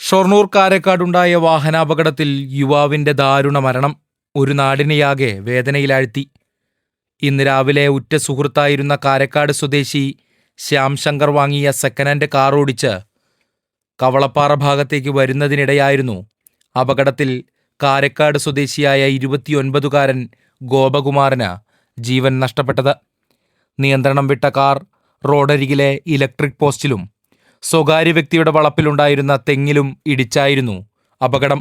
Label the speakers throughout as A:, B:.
A: ഷൊർണൂർ കാരക്കാടുണ്ടായ വാഹനാപകടത്തിൽ യുവാവിന്റെ ദാരുണ മരണം ഒരു നാടിനെയാകെ വേദനയിലാഴ്ത്തി. ഇന്ന് രാവിലെ ഉറ്റ സുഹൃത്തായിരുന്ന കാരക്കാട് സ്വദേശി ശ്യാം ശങ്കർ വാങ്ങിയ സെക്കൻഡ് ഹാൻഡ് കാർ ഓടിച്ച് കവളപ്പാറ ഭാഗത്തേക്ക് വരുന്നതിനിടെയായിരുന്നു അപകടത്തിൽ കാരക്കാട് സ്വദേശിയായ 29കാരൻ ഗോപകുമാറിന് ജീവൻ നഷ്ടപ്പെട്ടത്. നിയന്ത്രണം വിട്ട കാർ റോഡരികിലെ ഇലക്ട്രിക് പോസ്റ്റിലും സ്വകാര്യ വ്യക്തിയുടെ വളപ്പിലുണ്ടായിരുന്ന തെങ്ങിലും ഇടിച്ചായിരുന്നു അപകടം.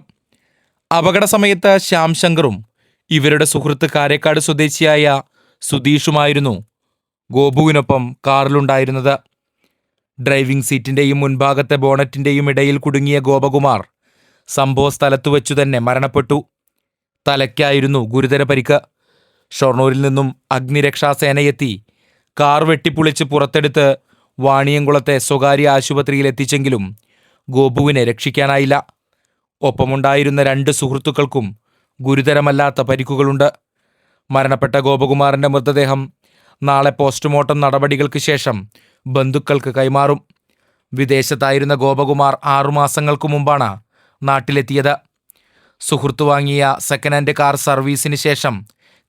A: അപകട സമയത്ത് ശ്യാം ശങ്കറും ഇവരുടെ സുഹൃത്ത് കാരക്കാട് സ്വദേശിയായ സുധീഷുമായിരുന്നു ഗോപുവിനൊപ്പം കാറിലുണ്ടായിരുന്നത്. ഡ്രൈവിംഗ് സീറ്റിന്റെയും മുൻഭാഗത്തെ ബോണറ്റിന്റെയും ഇടയിൽ കുടുങ്ങിയ ഗോപകുമാർ സംഭവ സ്ഥലത്തു വെച്ചു തന്നെ മരണപ്പെട്ടു. തലയ്ക്കായിരുന്നു ഗുരുതര പരിക്ക്. ഷൊർണൂരിൽ നിന്നും അഗ്നിരക്ഷാസേനയെത്തി കാർ വെട്ടിപ്പൊളിച്ച് പുറത്തെടുത്ത് വാണിയംകുളത്തെ സ്വകാര്യ ആശുപത്രിയിൽ എത്തിച്ചെങ്കിലും ഗോപുവിനെ രക്ഷിക്കാനായില്ല. ഒപ്പമുണ്ടായിരുന്ന 2 സുഹൃത്തുക്കൾക്കും ഗുരുതരമല്ലാത്ത പരിക്കുകളുണ്ട്. മരണപ്പെട്ട ഗോപകുമാറിന്റെ മൃതദേഹം നാളെ പോസ്റ്റ്മോർട്ടം നടപടികൾക്ക് ശേഷം ബന്ധുക്കൾക്ക് കൈമാറും. വിദേശത്തായിരുന്ന ഗോപകുമാർ 6 മാസങ്ങൾക്കു മുമ്പാണ് നാട്ടിലെത്തിയത്. സുഹൃത്തു വാങ്ങിയ സെക്കൻഡ് ഹാൻഡ് കാർ സർവീസിന് ശേഷം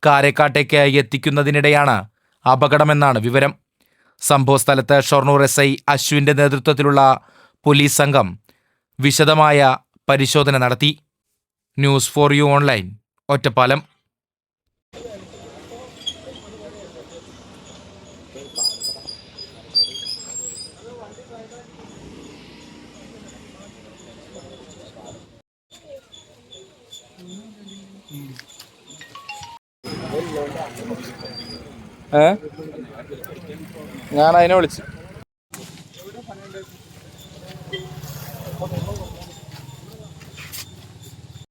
A: കാരക്കാട്ടേക്ക് എത്തിക്കുന്നതിനിടെയാണ് അപകടമെന്നാണ് വിവരം. സംഭവസ്ഥലത്ത് ഷൊർണൂർ SI അശ്വിന്റെ നേതൃത്വത്തിലുള്ള പോലീസ് സംഘം വിശദമായ പരിശോധന നടത്തി. News for you online, Ottapalam.
B: ഞാൻ അതിനെ വിളിച്ചു.